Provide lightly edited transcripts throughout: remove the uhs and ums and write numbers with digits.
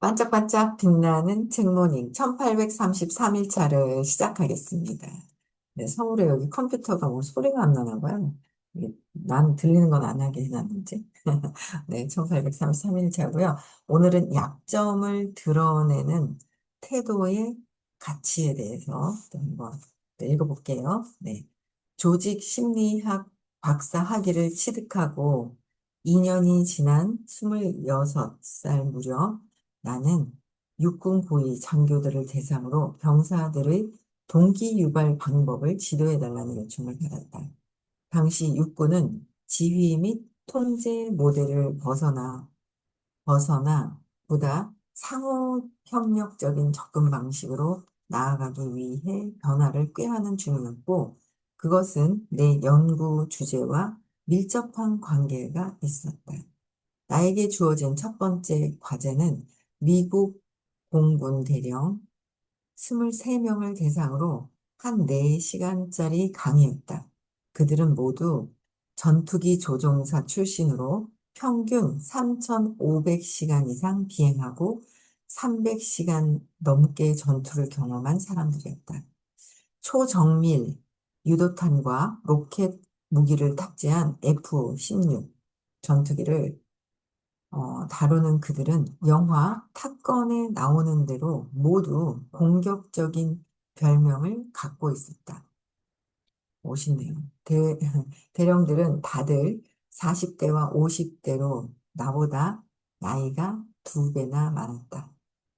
반짝반짝 빛나는 책모닝 1833일차를 시작하겠습니다. 네, 서울에 여기 컴퓨터가 뭐 소리가 안 나나 봐요. 난 들리는 건 안 하게 해놨는지. 네, 1833일차고요. 오늘은 약점을 드러내는 태도의 가치에 대해서 또 한번 또 읽어볼게요. 네. 조직 심리학 박사 학위를 취득하고 2년이 지난 26살 무렵 나는 육군 고위 장교들을 대상으로 병사들의 동기 유발 방법을 지도해달라는 요청을 받았다. 당시 육군은 지휘 및 통제 모델을 벗어나 보다 상호 협력적인 접근 방식으로 나아가기 위해 변화를 꾀하는 중이었고, 그것은 내 연구 주제와 밀접한 관계가 있었다. 나에게 주어진 첫 번째 과제는 미국 공군 대령 23명을 대상으로 한 4시간짜리 강의였다. 그들은 모두 전투기 조종사 출신으로 평균 3,500시간 이상 비행하고 300시간 넘게 전투를 경험한 사람들이었다. 초정밀 유도탄과 로켓 무기를 탑재한 F-16 전투기를 다루는 그들은 영화 탑건에 나오는 대로 모두 공격적인 별명을 갖고 있었다. 멋있네요. 대령들은 다들 40대와 50대로 나보다 나이가 2배나 많았다.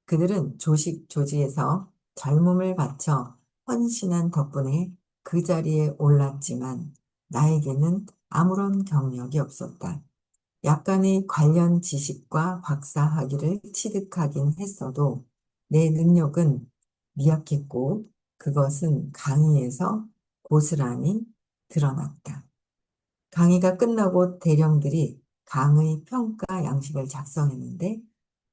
그들은 조직 조지에서 젊음을 바쳐 헌신한 덕분에 그 자리에 올랐지만 나에게는 아무런 경력이 없었다. 약간의 관련 지식과 박사 학위를 취득하긴 했어도 내 능력은 미약했고 그것은 강의에서 고스란히 드러났다. 강의가 끝나고 대령들이 강의 평가 양식을 작성했는데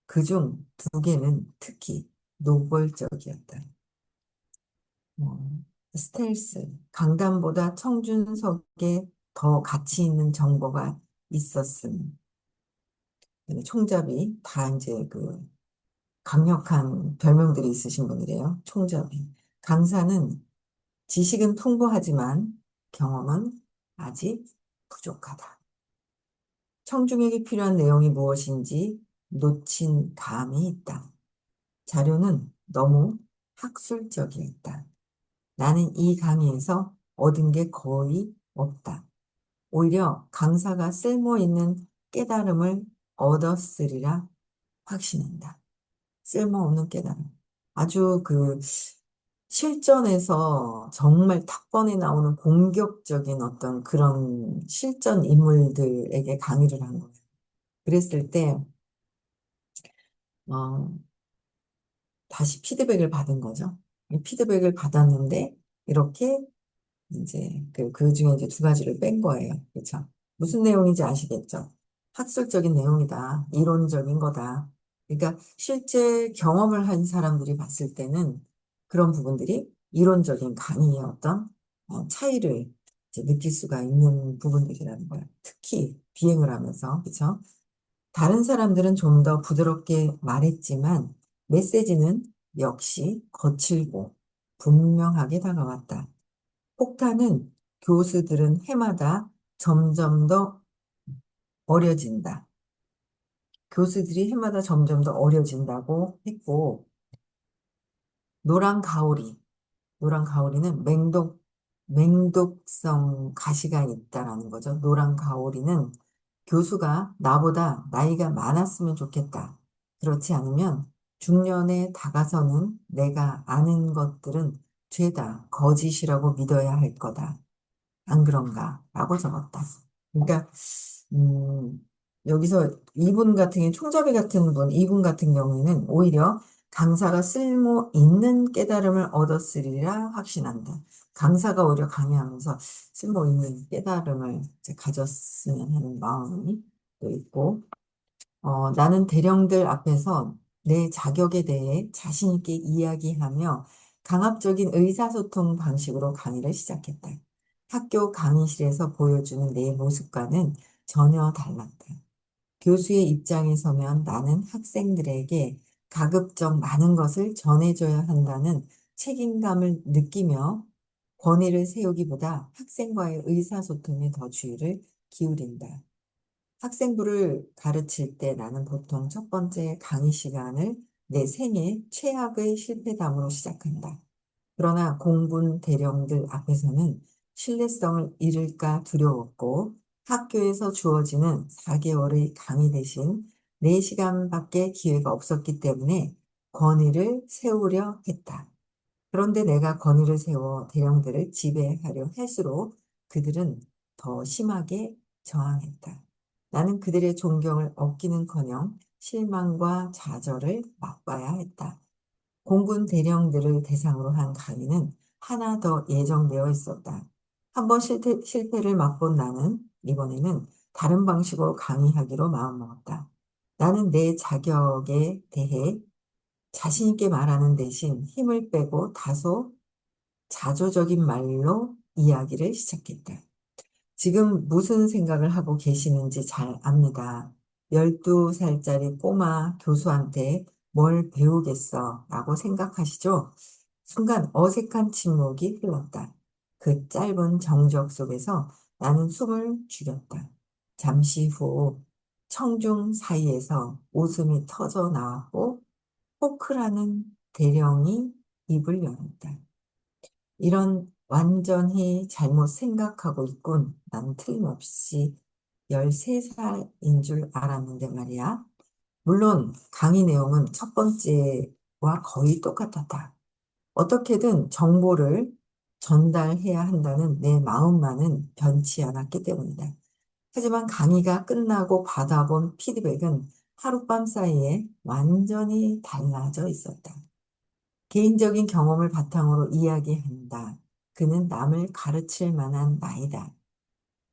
그중 2개는 특히 노골적이었다. 어, 스텔스, 강단보다 청준석에 더 가치 있는 정보가 있었음. 총잡이 다 이제 그 강력한 별명들이 있으신 분이래요. 총잡이. 강사는 지식은 풍부하지만 경험은 아직 부족하다. 청중에게 필요한 내용이 무엇인지 놓친 감이 있다. 자료는 너무 학술적이었다. 나는 이 강의에서 얻은 게 거의 없다. 오히려 강사가 쓸모 있는 깨달음을 얻었으리라 확신한다. 쓸모없는 깨달음. 아주 그 실전에서 정말 탁번에 나오는 공격적인 어떤 그런 실전 인물들에게 강의를 한 거예요. 그랬을 때, 어, 다시 피드백을 받은 거죠. 이 피드백을 받았는데, 이렇게 이제 그 중에 이제 2가지를 뺀 거예요. 그렇죠? 무슨 내용인지 아시겠죠? 학술적인 내용이다. 이론적인 거다. 그러니까 실제 경험을 한 사람들이 봤을 때는 그런 부분들이 이론적인 강의의 어떤 차이를 이제 느낄 수가 있는 부분들이라는 거예요. 특히 비행을 하면서. 그렇죠? 다른 사람들은 좀 더 부드럽게 말했지만 메시지는 역시 거칠고 분명하게 다가왔다. 폭탄은 교수들은 해마다 점점 더 어려진다. 교수들이 해마다 점점 더 어려진다고 했고, 노란 가오리, 노란 가오리는 맹독성 가시가 있다라는 거죠. 노란 가오리는 교수가 나보다 나이가 많았으면 좋겠다. 그렇지 않으면 중년에 다가서는 내가 아는 것들은 죄다 거짓이라고 믿어야 할 거다. 안 그런가? 라고 적었다. 그러니까, 음, 여기서 이분 같은 경우, 총잡이 같은 분, 이분 같은 경우에는 오히려 강사가 쓸모 있는 깨달음을 얻었으리라 확신한다. 강사가 오히려 강의하면서 쓸모 있는 깨달음을 이제 가졌으면 하는 마음이 또 있고, 나는 대령들 앞에서 내 자격에 대해 자신 있게 이야기하며 강압적인 의사소통 방식으로 강의를 시작했다. 학교 강의실에서 보여주는 내 모습과는 전혀 달랐다. 교수의 입장에 서면 나는 학생들에게 가급적 많은 것을 전해줘야 한다는 책임감을 느끼며 권위를 세우기보다 학생과의 의사소통에 더 주의를 기울인다. 학생부를 가르칠 때 나는 보통 첫 번째 강의 시간을 내 생애 최악의 실패담으로 시작한다. 그러나 공군 대령들 앞에서는 신뢰성을 잃을까 두려웠고 학교에서 주어지는 4개월의 강의 대신 4시간밖에 기회가 없었기 때문에 권위를 세우려 했다. 그런데 내가 권위를 세워 대령들을 지배하려 할수록 그들은 더 심하게 저항했다. 나는 그들의 존경을 얻기는커녕 실망과 좌절을 맛봐야 했다. 공군 대령들을 대상으로 한 강의는 하나 더 예정되어 있었다. 한번 실패를 맛본 나는 이번에는 다른 방식으로 강의하기로 마음먹었다. 나는 내 자격에 대해 자신 있게 말하는 대신 힘을 빼고 다소 자조적인 말로 이야기를 시작했다. 지금 무슨 생각을 하고 계시는지 잘 압니다. 12살짜리 꼬마 교수한테 뭘 배우겠어 라고 생각하시죠? 순간 어색한 침묵이 흘렀다. 그 짧은 정적 속에서 나는 숨을 죽였다. 잠시 후 청중 사이에서 웃음이 터져 나왔고 포크라는 대령이 입을 열었다. 이런 완전히 잘못 생각하고 있군. 난 틀림없이 13살인 줄 알았는데 말이야. 물론 강의 내용은 첫 번째와 거의 똑같았다. 어떻게든 정보를 전달해야 한다는 내 마음만은 변치 않았기 때문이다. 하지만 강의가 끝나고 받아본 피드백은 하룻밤 사이에 완전히 달라져 있었다. 개인적인 경험을 바탕으로 이야기한다. 그는 남을 가르칠 만한 나이다.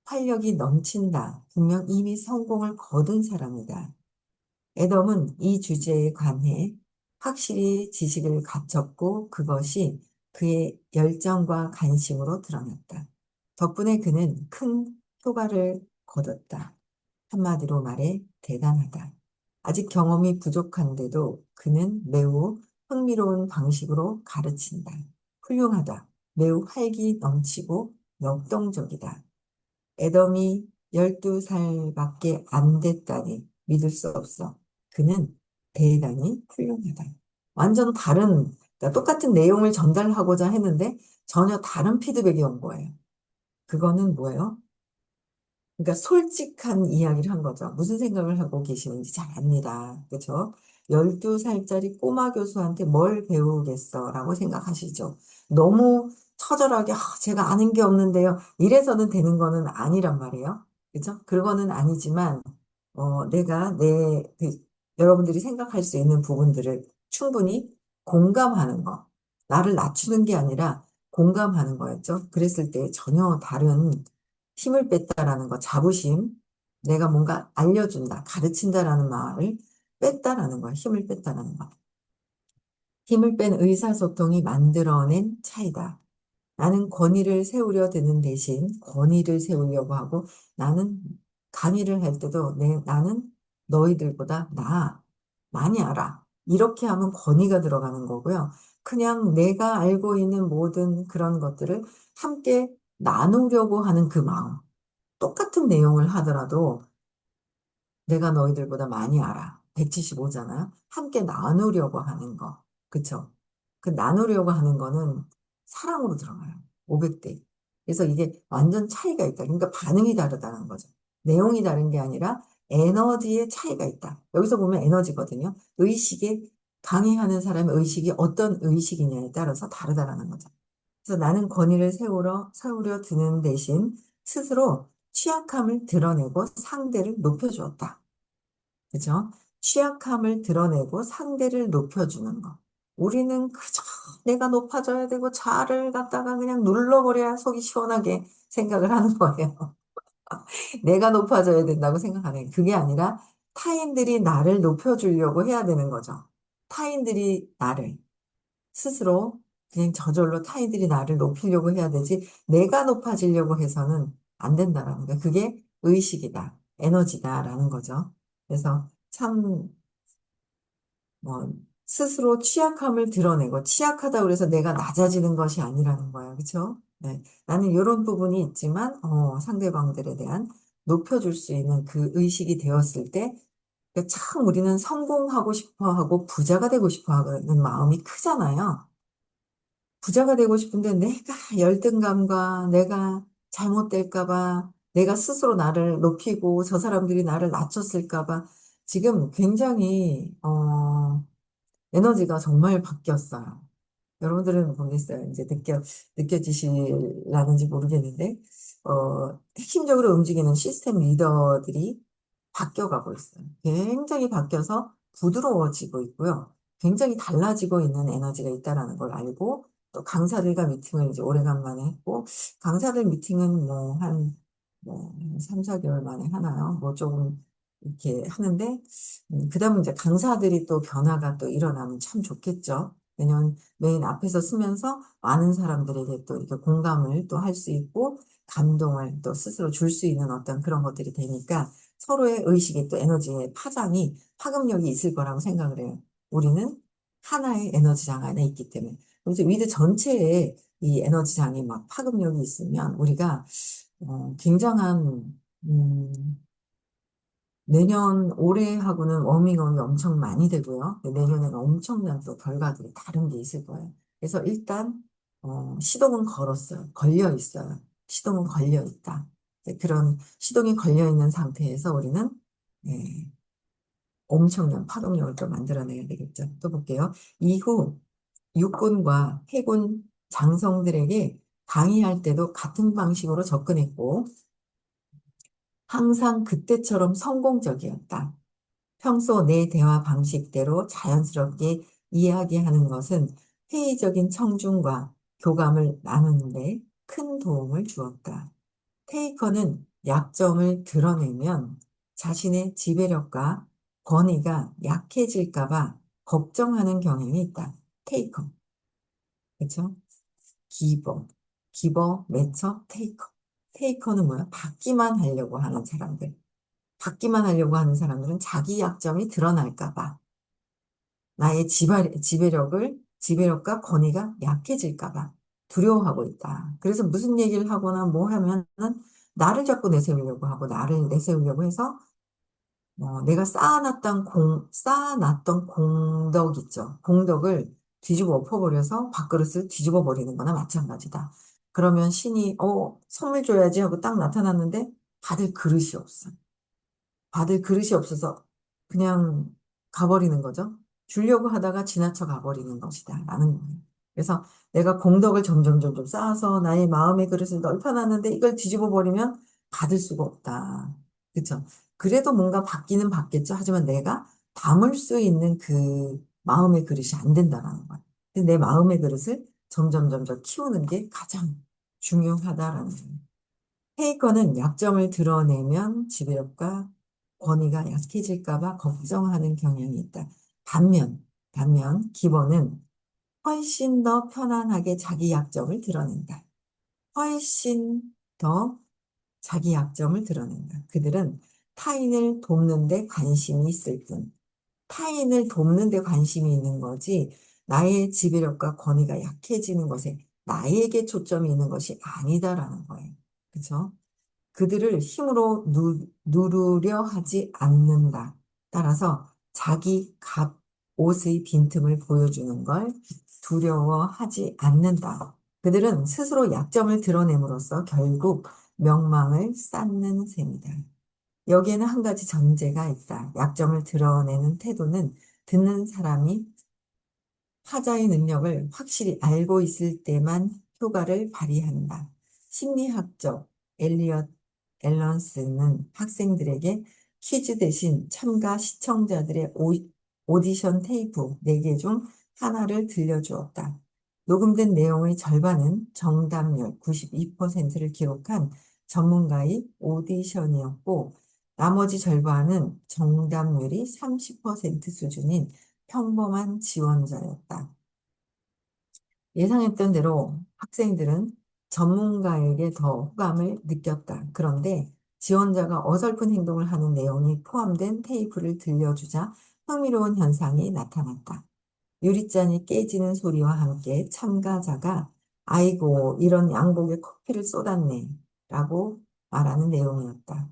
활력이 넘친다. 분명 이미 성공을 거둔 사람이다. 애덤은 이 주제에 관해 확실히 지식을 갖췄고 그것이 그의 열정과 관심으로 드러났다. 덕분에 그는 큰 효과를 거뒀다. 한마디로 말해 대단하다. 아직 경험이 부족한데도 그는 매우 흥미로운 방식으로 가르친다. 훌륭하다. 매우 활기 넘치고 역동적이다. 애덤이 12살밖에 안 됐다니 믿을 수 없어. 그는 대단히 훌륭하다. 완전 다른, 그러니까 똑같은 내용을 전달하고자 했는데 전혀 다른 피드백이 온 거예요. 그거는 뭐예요? 그러니까 솔직한 이야기를 한 거죠. 무슨 생각을 하고 계시는지 잘 압니다. 그렇죠? 12살짜리 꼬마 교수한테 뭘 배우겠어? 라고 생각하시죠. 너무 처절하게 제가 아는 게 없는데요. 이래서는 되는 거는 아니란 말이에요. 그렇죠? 그거는 아니지만 내가 여러분들이 생각할 수 있는 부분들을 충분히 공감하는 거. 나를 낮추는 게 아니라 공감하는 거였죠. 그랬을 때 전혀 다른 힘을 뺐다라는 거, 자부심, 내가 뭔가 알려준다, 가르친다라는 말을 뺐다라는 거야. 힘을 뺐다라는 거. 힘을 뺀 의사소통이 만들어낸 차이다. 나는 권위를 세우려 드는 대신 권위를 세우려고 하고 나는 강의를 할 때도 나는 너희들보다 많이 알아. 이렇게 하면 권위가 들어가는 거고요. 그냥 내가 알고 있는 모든 그런 것들을 함께 나누려고 하는 그 마음. 똑같은 내용을 하더라도 내가 너희들보다 많이 알아. 175잖아. 함께 나누려고 하는 거. 그쵸? 그 나누려고 하는 거는 사랑으로 들어가요. 500대. 그래서 이게 완전 차이가 있다. 그러니까 반응이 다르다는 거죠. 내용이 다른 게 아니라 에너지의 차이가 있다. 여기서 보면 에너지거든요. 강의하는 사람의 의식이 어떤 의식이냐에 따라서 다르다라는 거죠. 그래서 나는 권위를 세우려 드는 대신 스스로 취약함을 드러내고 상대를 높여주었다. 그죠? 취약함을 드러내고 상대를 높여주는 거. 우리는 그저 내가 높아져야 되고 자아를 갖다가 그냥 눌러버려야 속이 시원하게 생각을 하는 거예요. 내가 높아져야 된다고 생각하는 게 그게 아니라 타인들이 나를 높여주려고 해야 되는 거죠. 타인들이 나를 스스로 그냥 저절로 타인들이 나를 높이려고 해야 되지 내가 높아지려고 해서는 안 된다라는 거. 그게 의식이다. 에너지다라는 거죠. 그래서 참, 뭐, 스스로 취약함을 드러내고 취약하다 그래서 내가 낮아지는 것이 아니라는 거야. 그렇죠? 네. 나는 이런 부분이 있지만 상대방들에 대한 높여줄 수 있는 그 의식이 되었을 때 참 우리는 성공하고 싶어 하고 부자가 되고 싶어 하는 마음이 크잖아요. 부자가 되고 싶은데 내가 열등감과 내가 잘못될까 봐, 내가 스스로 나를 높이고 저 사람들이 나를 낮췄을까 봐 지금 굉장히 에너지가 정말 바뀌었어요. 여러분들은 모르겠어요. 이제 느껴지실라는지 모르겠는데, 핵심적으로 움직이는 시스템 리더들이 바뀌어가고 있어요. 굉장히 바뀌어서 부드러워지고 있고요. 굉장히 달라지고 있는 에너지가 있다라는 걸 알고, 또 강사들과 미팅을 이제 오래간만에 했고, 강사들 미팅은 한 3, 4개월 만에 하나요? 뭐 조금 이렇게 하는데, 그 다음에 이제 강사들이 또 변화가 또 일어나면 참 좋겠죠. 왜냐면 메인 앞에서 쓰면서 많은 사람들에게 또 이렇게 공감을 또 할 수 있고, 감동을 또 스스로 줄 수 있는 어떤 그런 것들이 되니까 서로의 의식이 또 에너지의 파급력이 있을 거라고 생각을 해요. 우리는 하나의 에너지장 안에 있기 때문에. 그래서 위드 전체에 이 에너지장이 막 파급력이 있으면 우리가 굉장한 내년 올해하고는 워밍업이 엄청 많이 되고요. 내년에는 엄청난 또 결과들이 다른 게 있을 거예요. 그래서 일단 시동은 걸었어요. 걸려 있어요. 시동은 걸려 있다. 이제 그런 시동이 걸려 있는 상태에서 우리는 예, 엄청난 파동력을 또 만들어내야 되겠죠. 또 볼게요. 이후 육군과 해군 장성들에게 강의할 때도 같은 방식으로 접근했고 항상 그때처럼 성공적이었다. 평소 내 대화 방식대로 자연스럽게 이야기하는 것은 회의적인 청중과 교감을 나누는데 큰 도움을 주었다. 테이커는 약점을 드러내면 자신의 지배력과 권위가 약해질까봐 걱정하는 경향이 있다. 테이커. 그렇죠? 기버. 기버, 매처, 테이커. 테이커는 뭐야? 받기만 하려고 하는 사람들. 받기만 하려고 하는 사람들은 자기 약점이 드러날까봐 나의 지배력과 권위가 약해질까 봐 두려워하고 있다. 그래서 무슨 얘기를 하거나 뭐 하면은 나를 자꾸 내세우려고 하고 나를 내세우려고 해서 내가 쌓아놨던 공덕 있죠. 공덕을 뒤집어 엎어버려서 밥그릇을 뒤집어 버리는 거나 마찬가지다. 그러면 신이 선물 줘야지 하고 딱 나타났는데 받을 그릇이 없어. 받을 그릇이 없어서 그냥 가버리는 거죠. 주려고 하다가 지나쳐 가버리는 것이다. 라는 거예요. 그래서 내가 공덕을 점점 쌓아서 나의 마음의 그릇을 넓혀놨는데 이걸 뒤집어 버리면 받을 수가 없다. 그쵸? 그래도 뭔가 받기는 받겠죠. 하지만 내가 담을 수 있는 그 마음의 그릇이 안 된다라는 거예요. 근데 내 마음의 그릇을 점점 키우는 게 가장 중요하다라는 거예요. 페이커는 약점을 드러내면 지배력과 권위가 약해질까 봐 걱정하는 경향이 있다. 반면 기본은 훨씬 더 편안하게 자기 약점을 드러낸다. 훨씬 더 자기 약점을 드러낸다. 그들은 타인을 돕는 데 관심이 있을 뿐. 타인을 돕는 데 관심이 있는 거지 나의 지배력과 권위가 약해지는 것에 나에게 초점이 있는 것이 아니다라는 거예요. 그렇죠? 그들을 힘으로 누르려 하지 않는다. 따라서 자기 옷의 빈틈을 보여주는 걸 두려워하지 않는다. 그들은 스스로 약점을 드러냄으로써 결국 명망을 쌓는 셈이다. 여기에는 한 가지 전제가 있다. 약점을 드러내는 태도는 듣는 사람이 타자의 능력을 확실히 알고 있을 때만 효과를 발휘한다. 심리학적 엘리엇 앨런스는 학생들에게 퀴즈 대신 참가 시청자들의 오디션 테이프 4개 중 하나를 들려주었다. 녹음된 내용의 절반은 정답률 92%를 기록한 전문가의 오디션이었고, 나머지 절반은 정답률이 30% 수준인 평범한 지원자였다. 예상했던 대로 학생들은 전문가에게 더 호감을 느꼈다. 그런데 지원자가 어설픈 행동을 하는 내용이 포함된 테이프를 들려주자 흥미로운 현상이 나타났다. 유리잔이 깨지는 소리와 함께 참가자가 아이고, 이런 양복에 커피를 쏟았네. 라고 말하는 내용이었다.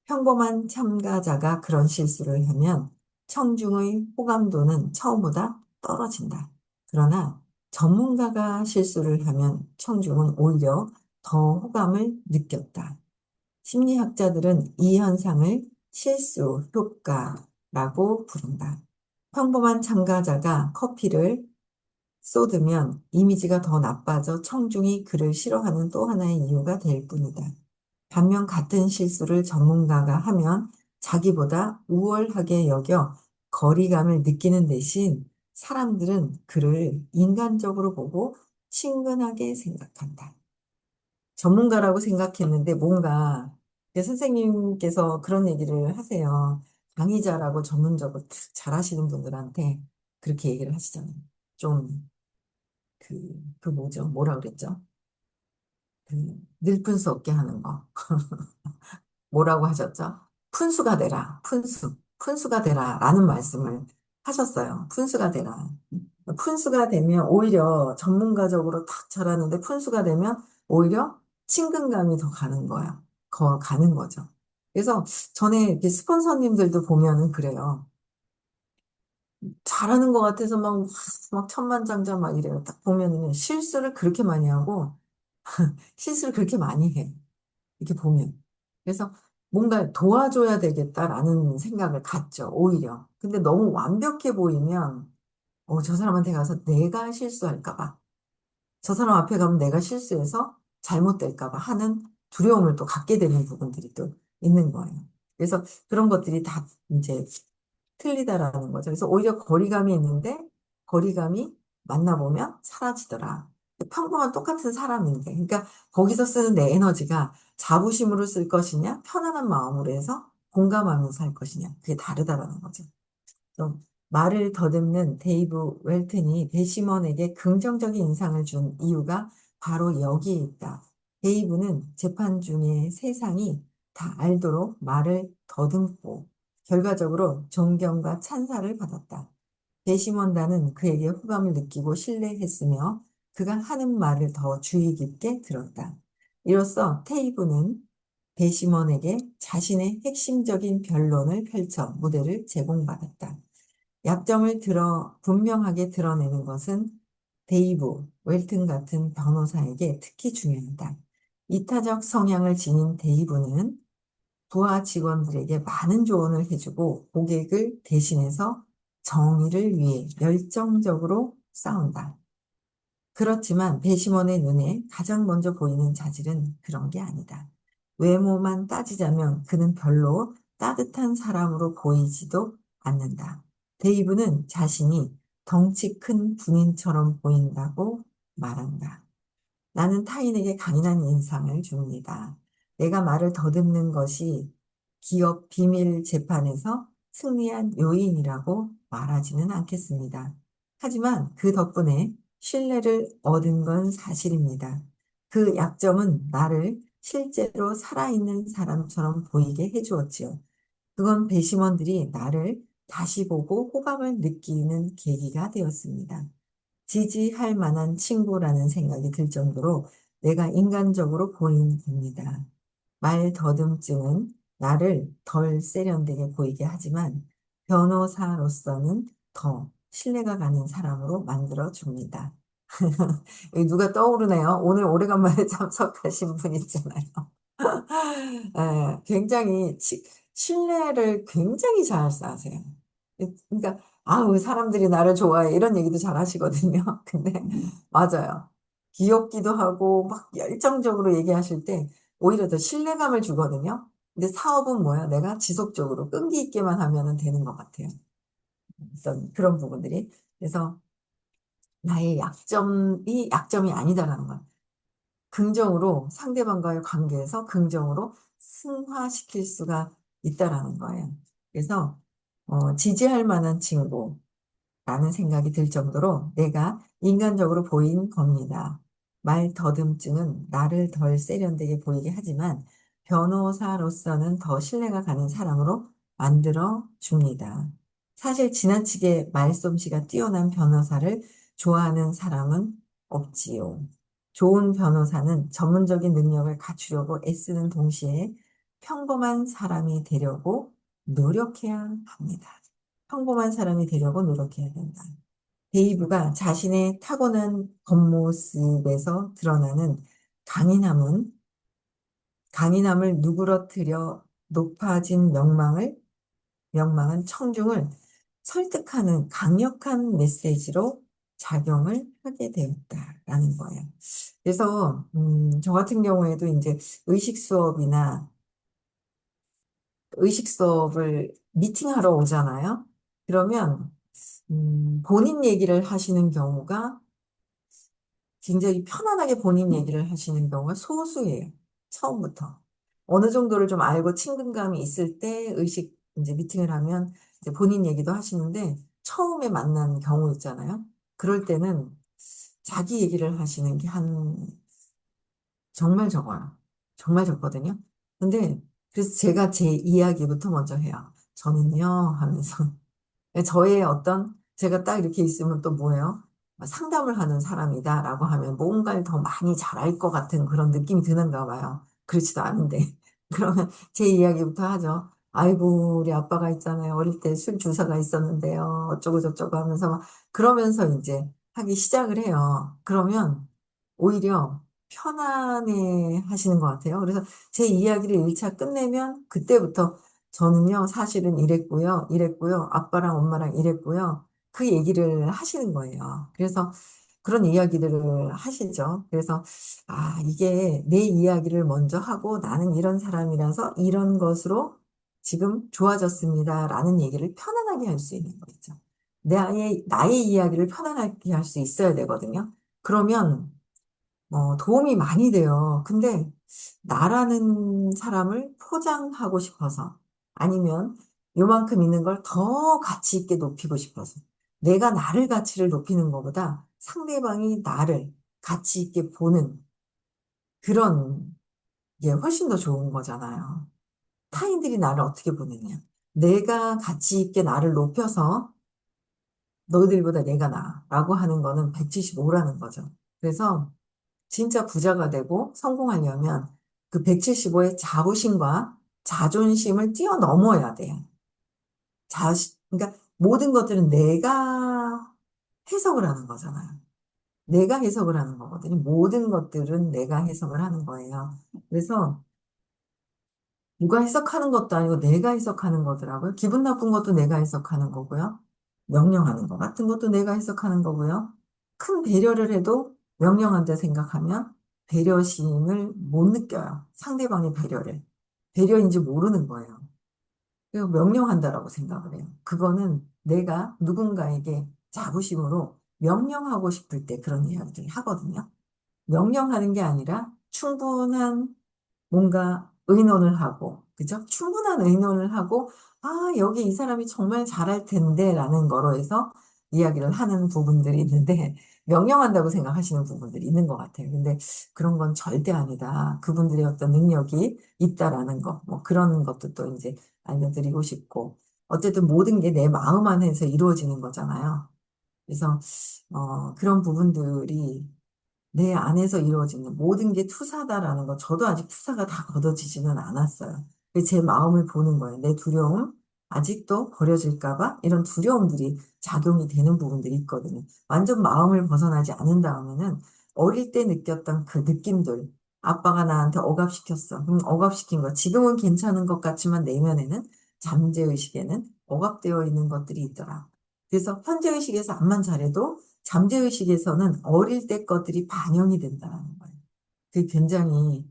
평범한 참가자가 그런 실수를 하면 청중의 호감도는 처음보다 떨어진다. 그러나 전문가가 실수를 하면 청중은 오히려 더 호감을 느꼈다. 심리학자들은 이 현상을 실수 효과라고 부른다. 평범한 참가자가 커피를 쏟으면 이미지가 더 나빠져 청중이 그를 싫어하는 또 하나의 이유가 될 뿐이다. 반면 같은 실수를 전문가가 하면 자기보다 우월하게 여겨 거리감을 느끼는 대신 사람들은 그를 인간적으로 보고 친근하게 생각한다. 전문가라고 생각했는데 뭔가 선생님께서 그런 얘기를 하세요. 강의자라고 전문적으로 잘하시는 분들한테 그렇게 얘기를 하시잖아요. 좀 그 뭐죠? 뭐라 그랬죠? 늘분 수 없게 하는 거. 뭐라고 하셨죠? 푼수가 되라. 푼수. 푼수가 되라. 라는 말씀을 하셨어요. 푼수가 되라. 푼수가 되면 오히려 전문가적으로 탁 잘하는데 푼수가 되면 오히려 친근감이 더 가는 거야. 가는 거죠. 그래서 전에 이렇게 스폰서님들도 보면은 그래요. 잘하는 것 같아서 막 천만장자 막 이래요. 딱 보면은 실수를 그렇게 많이 하고 실수를 그렇게 많이 해. 이렇게 보면. 그래서 뭔가 도와줘야 되겠다라는 생각을 갖죠, 오히려. 근데 너무 완벽해 보이면, 저 사람한테 가서 내가 실수할까 봐. 저 사람 앞에 가면 내가 실수해서 잘못될까 봐 하는 두려움을 또 갖게 되는 부분들이 또 있는 거예요. 그래서 그런 것들이 다 이제 틀리다라는 거죠. 그래서 오히려 거리감이 있는데 거리감이 만나보면 사라지더라. 평범한 똑같은 사람인데. 그러니까 거기서 쓰는 내 에너지가 자부심으로 쓸 것이냐, 편안한 마음으로 해서 공감하면서 할 것이냐. 그게 다르다라는 거죠. 또 말을 더듬는 데이브 웰튼이 배시먼에게 긍정적인 인상을 준 이유가 바로 여기에 있다. 데이브는 재판 중에 세상이 다 알도록 말을 더듬고 결과적으로 존경과 찬사를 받았다. 배시먼단은 그에게 호감을 느끼고 신뢰했으며 그가 하는 말을 더 주의 깊게 들었다. 이로써 테이브는 배시먼에게 자신의 핵심적인 변론을 펼쳐 무대를 제공받았다. 약점을 분명하게 드러내는 것은 데이브 웰튼 같은 변호사에게 특히 중요하다. 이타적 성향을 지닌 데이브는 부하 직원들에게 많은 조언을 해주고 고객을 대신해서 정의를 위해 열정적으로 싸운다. 그렇지만 배심원의 눈에 가장 먼저 보이는 자질은 그런 게 아니다. 외모만 따지자면 그는 별로 따뜻한 사람으로 보이지도 않는다. 데이브는 자신이 덩치 큰 군인처럼 보인다고 말한다. 나는 타인에게 강인한 인상을 줍니다. 내가 말을 더듬는 것이 기업 비밀 재판에서 승리한 요인이라고 말하지는 않겠습니다. 하지만 그 덕분에 신뢰를 얻은 건 사실입니다. 그 약점은 나를 실제로 살아있는 사람처럼 보이게 해주었지요. 그건 배심원들이 나를 다시 보고 호감을 느끼는 계기가 되었습니다. 지지할 만한 친구라는 생각이 들 정도로 내가 인간적으로 보인 겁니다. 말 더듬증은 나를 덜 세련되게 보이게 하지만 변호사로서는 더 신뢰가 가는 사람으로 만들어 줍니다. 여기 누가 떠오르네요. 오늘 오래간만에 참석하신 분 있잖아요. 굉장히 신뢰를 굉장히 잘 쌓으세요. 그러니까 아우 사람들이 나를 좋아해 이런 얘기도 잘 하시거든요. 근데 맞아요. 귀엽기도 하고 막 열정적으로 얘기하실 때 오히려 더 신뢰감을 주거든요. 근데 사업은 뭐야? 내가 지속적으로 끈기 있게만 하면 되는 것 같아요. 어떤 그런 부분들이. 그래서 나의 약점이 아니다라는 거야. 긍정으로 상대방과의 관계에서 긍정으로 승화시킬 수가 있다라는 거예요. 그래서 지지할 만한 친구라는 생각이 들 정도로 내가 인간적으로 보인 겁니다. 말 더듬증은 나를 덜 세련되게 보이게 하지만 변호사로서는 더 신뢰가 가는 사람으로 만들어 줍니다. 사실 지나치게 말솜씨가 뛰어난 변호사를 좋아하는 사람은 없지요. 좋은 변호사는 전문적인 능력을 갖추려고 애쓰는 동시에 평범한 사람이 되려고 노력해야 합니다. 평범한 사람이 되려고 노력해야 된다. 데이브가 자신의 타고난 겉모습에서 드러나는 강인함은 강인함을 누그러뜨려 높아진 명망은 청중을 설득하는 강력한 메시지로 작용을 하게 되었다라는 거예요. 그래서 저 같은 경우에도 이제 의식 수업이나 의식 수업을 미팅하러 오잖아요. 그러면 본인 얘기를 하시는 경우가 굉장히 편안하게 본인 얘기를 하시는 경우가 소수예요. 처음부터. 어느 정도를 좀 알고 친근감이 있을 때 의식 이제 미팅을 하면 이제 본인 얘기도 하시는데 처음에 만난 경우 있잖아요. 그럴 때는 자기 얘기를 하시는 게 정말 적어요. 정말 적거든요. 근데 그래서 제가 제 이야기부터 먼저 해요. 저는요 하면서 저의 제가 딱 이렇게 있으면 또 뭐예요? 상담을 하는 사람이다라고 하면 뭔가를 더 많이 잘할 것 같은 그런 느낌이 드는가 봐요. 그렇지도 않은데. 그러면 제 이야기부터 하죠. 아이고, 우리 아빠가 있잖아요. 어릴 때 술 주사가 있었는데요. 어쩌고 저쩌고 하면서 그러면서 이제 하기 시작을 해요. 그러면 오히려 편안해 하시는 것 같아요. 그래서 제 이야기를 1차 끝내면 그때부터 저는요, 사실은 이랬고요, 이랬고요, 아빠랑 엄마랑 이랬고요. 그 얘기를 하시는 거예요. 그래서 그런 이야기들을 하시죠. 그래서, 아, 이게 내 이야기를 먼저 하고 나는 이런 사람이라서 이런 것으로 지금 좋아졌습니다. 라는 얘기를 편안하게 할 수 있는 거죠. 나의 이야기를 편안하게 할 수 있어야 되거든요. 그러면 도움이 많이 돼요. 근데 나라는 사람을 포장하고 싶어서 아니면 요만큼 있는 걸 더 가치 있게 높이고 싶어서 내가 나를 가치를 높이는 것보다 상대방이 나를 가치 있게 보는 그런 게 훨씬 더 좋은 거잖아요. 타인들이 나를 어떻게 보느냐. 내가 가치 있게 나를 높여서 너희들보다 내가 나아라고 하는 거는 175라는 거죠. 그래서 진짜 부자가 되고 성공하려면 그 175의 자부심과 자존심을 뛰어넘어야 돼요. 그러니까 모든 것들은 내가 해석을 하는 거잖아요. 내가 해석을 하는 거거든요. 모든 것들은 내가 해석을 하는 거예요. 그래서 누가 해석하는 것도 아니고 내가 해석하는 거더라고요. 기분 나쁜 것도 내가 해석하는 거고요. 명령하는 것 같은 것도 내가 해석하는 거고요. 큰 배려를 해도 명령한다 생각하면 배려심을 못 느껴요. 상대방의 배려를. 배려인지 모르는 거예요. 그리고 명령한다라고 생각을 해요. 그거는 내가 누군가에게 자부심으로 명령하고 싶을 때 그런 이야기들을 하거든요. 명령하는 게 아니라 충분한 뭔가 의논을 하고, 그죠? 충분한 의논을 하고, 아, 여기 이 사람이 정말 잘할 텐데, 라는 거로 해서 이야기를 하는 부분들이 있는데, 명령한다고 생각하시는 부분들이 있는 것 같아요. 근데 그런 건 절대 아니다. 그분들의 어떤 능력이 있다라는 거, 뭐 그런 것도 또 이제 알려드리고 싶고, 어쨌든 모든 게 내 마음 안에서 이루어지는 거잖아요. 그래서, 그런 부분들이 내 안에서 이루어지는 모든 게 투사다라는 거, 저도 아직 투사가 다 걷어지지는 않았어요. 제 마음을 보는 거예요. 내 두려움, 아직도 버려질까 봐 이런 두려움들이 작용이 되는 부분들이 있거든요. 완전 마음을 벗어나지 않은 다음에는 어릴 때 느꼈던 그 느낌들, 아빠가 나한테 억압시켰어. 억압시킨 거. 지금은 괜찮은 것 같지만 내면에는 잠재의식에는 억압되어 있는 것들이 있더라. 그래서 현재의식에서 암만 잘해도 잠재의식에서는 어릴 때 것들이 반영이 된다는 거예요. 그게 굉장히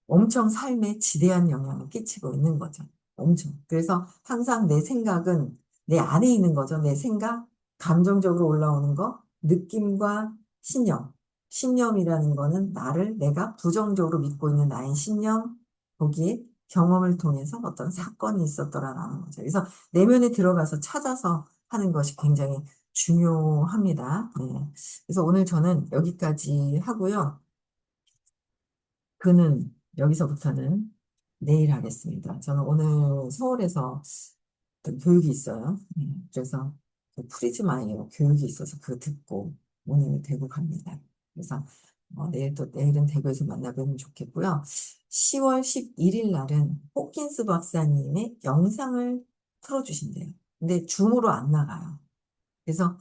엄청 삶에 지대한 영향을 끼치고 있는 거죠. 엄청. 그래서 항상 내 생각은 내 안에 있는 거죠. 내 생각, 감정적으로 올라오는 거, 느낌과 신념. 신념이라는 거는 내가 부정적으로 믿고 있는 나의 신념, 거기에 경험을 통해서 어떤 사건이 있었더라라는 거죠. 그래서 내면에 들어가서 찾아서 하는 것이 굉장히 중요합니다. 네. 그래서 오늘 저는 여기까지 하고요. 여기서부터는 내일 하겠습니다. 저는 오늘 서울에서 어떤 교육이 있어요. 그래서 그 프리즈마이어 교육이 있어서 그거 듣고 오늘 대구 갑니다. 그래서 내일은 대구에서 만나보면 좋겠고요. 10월 11일 날은 호킨스 박사님의 영상을 틀어주신대요. 근데 줌으로 안 나가요. 그래서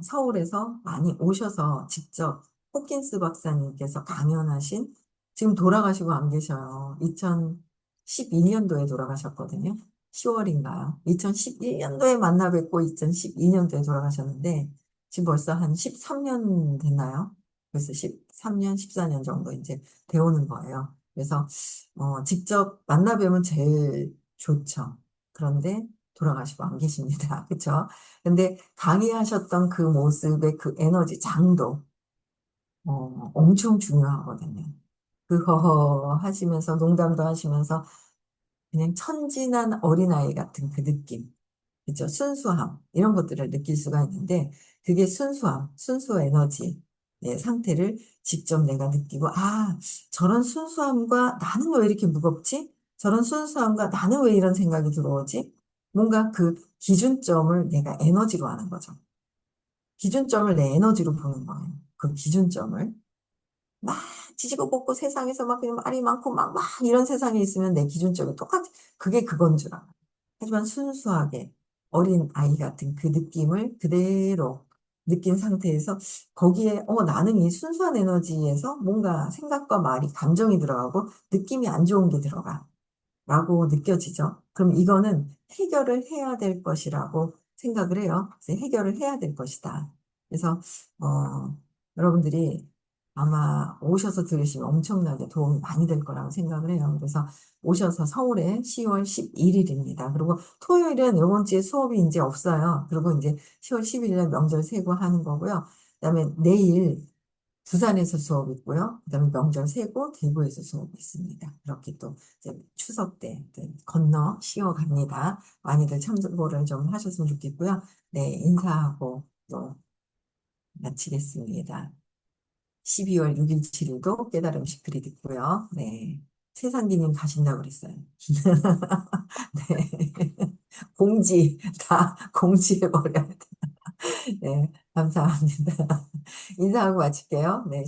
서울에서 많이 오셔서 직접 호킨스 박사님께서 강연하신, 지금 돌아가시고 안 계셔요. 2012년도에 돌아가셨거든요. 10월인가요? 2011년도에 만나 뵙고 2012년도에 돌아가셨는데 지금 벌써 한 13년 됐나요? 벌써 13년, 14년 정도 이제 되오는 거예요. 그래서 직접 만나 뵈면 제일 좋죠. 그런데 돌아가시고 안 계십니다. 그렇죠? 근데 강의하셨던 그 모습의 그 에너지 장도 엄청 중요하거든요. 그 허허 하시면서 농담도 하시면서 그냥 천진한 어린아이 같은 그 느낌, 그죠? 순수함 이런 것들을 느낄 수가 있는데 그게 순수함, 순수 에너지 상태를 직접 내가 느끼고 저런 순수함과 나는 왜 이렇게 무겁지? 저런 순수함과 나는 왜 이런 생각이 들어오지? 뭔가 그 기준점을 내가 에너지로 하는 거죠. 기준점을 내 에너지로 보는 거예요. 그 기준점을. 막 지지고 볶고 세상에서 막 그냥 말이 많고 막 이런 세상에 있으면 내 기준점이 똑같이 그게 그건 줄 알아. 하지만 순수하게 어린 아이 같은 그 느낌을 그대로 느낀 상태에서 거기에 나는 이 순수한 에너지에서 뭔가 생각과 말이 감정이 들어가고 느낌이 안 좋은 게 들어가. 라고 느껴지죠. 그럼 이거는 해결을 해야 될 것이라고 생각을 해요. 그래서 해결을 해야 될 것이다. 그래서 여러분들이 아마 오셔서 들으시면 엄청나게 도움이 많이 될 거라고 생각을 해요. 그래서 오셔서 서울에 10월 11일입니다. 그리고 토요일은 이번 주에 수업이 이제 없어요. 그리고 이제 10월 11일에 명절 세고 하는 거고요. 그다음에 내일 부산에서 수업 있고요. 그다음에 명절 세고 대구에서 수업이 있습니다. 그렇게 또 이제 추석 때 건너 쉬어갑니다. 많이들 참고를 좀 하셨으면 좋겠고요. 네, 인사하고 또 마치겠습니다. 12월 6일, 7일도 깨달음 시크릿 있고요. 네. 최상기님 가신다고 그랬어요. 네. 다 공지해버려야 돼. 네, 감사합니다. 인사하고 마칠게요. 네.